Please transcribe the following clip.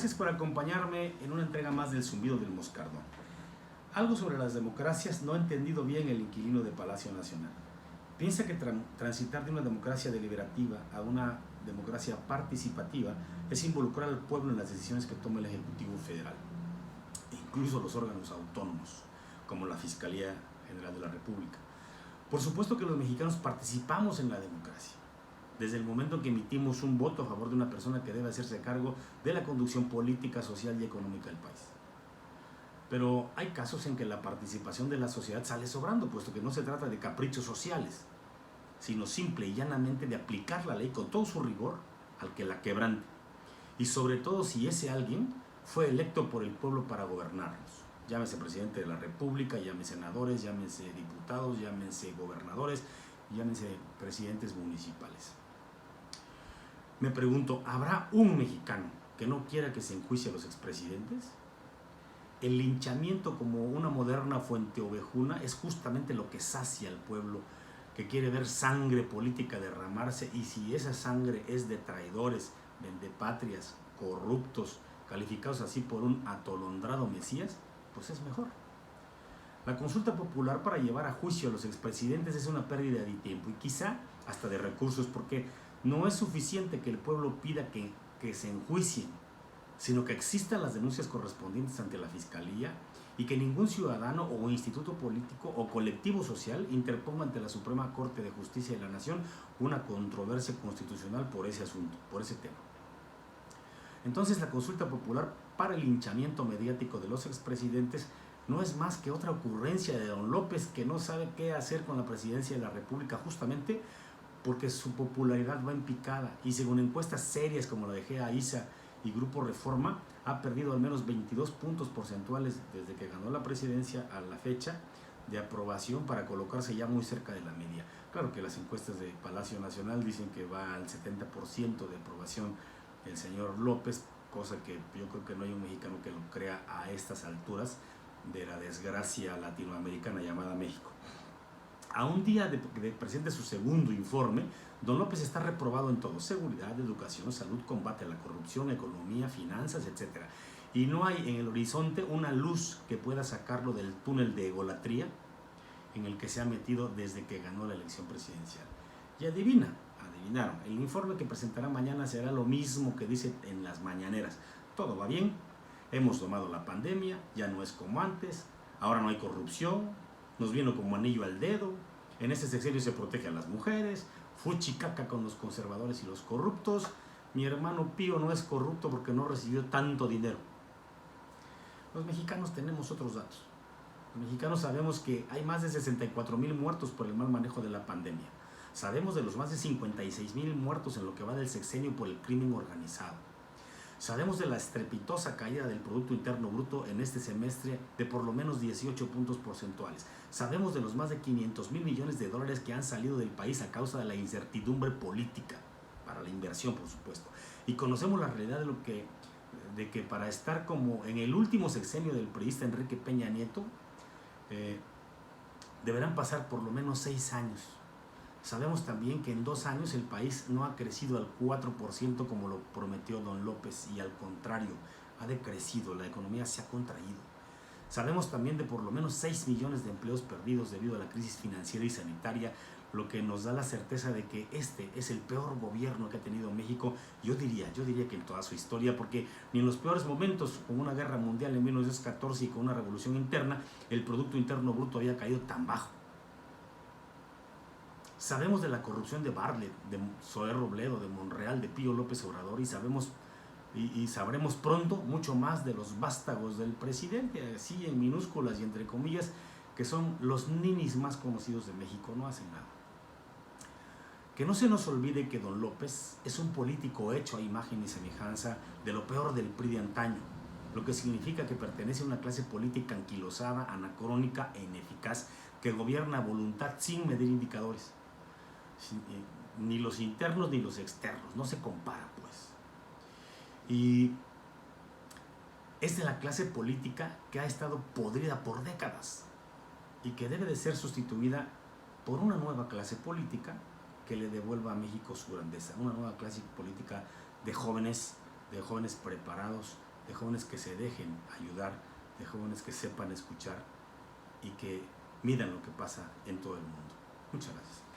Gracias por acompañarme en una entrega más del Zumbido del Moscardón. Algo sobre las democracias no ha entendido bien el inquilino de Palacio Nacional. Piensa que transitar de una democracia deliberativa a una democracia participativa es involucrar al pueblo en las decisiones que toma el Ejecutivo Federal, e incluso los órganos autónomos, como la Fiscalía General de la República. Por supuesto que los mexicanos participamos en la democracia, desde el momento en que emitimos un voto a favor de una persona que debe hacerse cargo de la conducción política, social y económica del país. Pero hay casos en que la participación de la sociedad sale sobrando, puesto que no se trata de caprichos sociales, sino simple y llanamente de aplicar la ley con todo su rigor al que la quebrante. Y sobre todo si ese alguien fue electo por el pueblo para gobernarnos. Llámese presidente de la República, llámese senadores, llámese diputados, llámese gobernadores, llámese presidentes municipales. Me pregunto, ¿habrá un mexicano que no quiera que se enjuicie a los expresidentes? El linchamiento como una moderna fuente ovejuna es justamente lo que sacia al pueblo, que quiere ver sangre política derramarse, y si esa sangre es de traidores, vendepatrias, corruptos, calificados así por un atolondrado Mesías, pues es mejor. La consulta popular para llevar a juicio a los expresidentes es una pérdida de tiempo y quizá hasta de recursos, porque no es suficiente que el pueblo pida que se enjuicien, sino que existan las denuncias correspondientes ante la Fiscalía y que ningún ciudadano o instituto político o colectivo social interponga ante la Suprema Corte de Justicia de la Nación una controversia constitucional por ese asunto, por ese tema. Entonces, la consulta popular para el linchamiento mediático de los expresidentes no es más que otra ocurrencia de don López, que no sabe qué hacer con la presidencia de la República, justamente porque su popularidad va en picada, y según encuestas serias como la de GEA-ISA y Grupo Reforma, ha perdido al menos 22 puntos porcentuales desde que ganó la presidencia a la fecha de aprobación, para colocarse ya muy cerca de la media. Claro que las encuestas de Palacio Nacional dicen que va al 70% de aprobación el señor López, cosa que yo creo que no hay un mexicano que lo crea a estas alturas de la desgracia latinoamericana llamada México. A un día de que presente su segundo informe, don López está reprobado en todo: seguridad, educación, salud, combate a la corrupción, economía, finanzas, etc. Y no hay en el horizonte una luz que pueda sacarlo del túnel de egolatría en el que se ha metido desde que ganó la elección presidencial. Y adivinaron, el informe que presentará mañana será lo mismo que dice en las mañaneras: todo va bien, hemos domado la pandemia, ya no es como antes, ahora no hay corrupción, nos vino como anillo al dedo, en este sexenio se protege a las mujeres, fuchicaca con los conservadores y los corruptos, mi hermano Pío no es corrupto porque no recibió tanto dinero. Los mexicanos tenemos otros datos. Los mexicanos sabemos que hay más de 64,000 muertos por el mal manejo de la pandemia. Sabemos de los más de 56,000 muertos en lo que va del sexenio por el crimen organizado. Sabemos de la estrepitosa caída del Producto Interno Bruto en este semestre de por lo menos 18 puntos porcentuales. Sabemos de los más de 500,000 millones de dólares que han salido del país a causa de la incertidumbre política, para la inversión, por supuesto. Y conocemos la realidad de que para estar como en el último sexenio del priista Enrique Peña Nieto, deberán pasar por lo menos 6 años. Sabemos también que en 2 años el país no ha crecido al 4% como lo prometió don López, y al contrario, ha decrecido, la economía se ha contraído. Sabemos también de por lo menos 6 millones de empleos perdidos debido a la crisis financiera y sanitaria, lo que nos da la certeza de que este es el peor gobierno que ha tenido México, yo diría que en toda su historia, porque ni en los peores momentos, con una guerra mundial en 1914 y con una revolución interna, el Producto Interno Bruto había caído tan bajo. Sabemos de la corrupción de Bartlett, de Zoé Robledo, de Monreal, de Pío López Obrador, y sabremos pronto mucho más de los vástagos del presidente, así en minúsculas y entre comillas, que son los ninis más conocidos de México. No hacen nada. Que no se nos olvide que don López es un político hecho a imagen y semejanza de lo peor del PRI de antaño, lo que significa que pertenece a una clase política anquilosada, anacrónica e ineficaz, que gobierna a voluntad sin medir indicadores. Ni los internos ni los externos, no se compara, pues. Y es de la clase política que ha estado podrida por décadas y que debe de ser sustituida por una nueva clase política que le devuelva a México su grandeza, una nueva clase política de jóvenes preparados, de jóvenes que se dejen ayudar, de jóvenes que sepan escuchar y que midan lo que pasa en todo el mundo. Muchas gracias.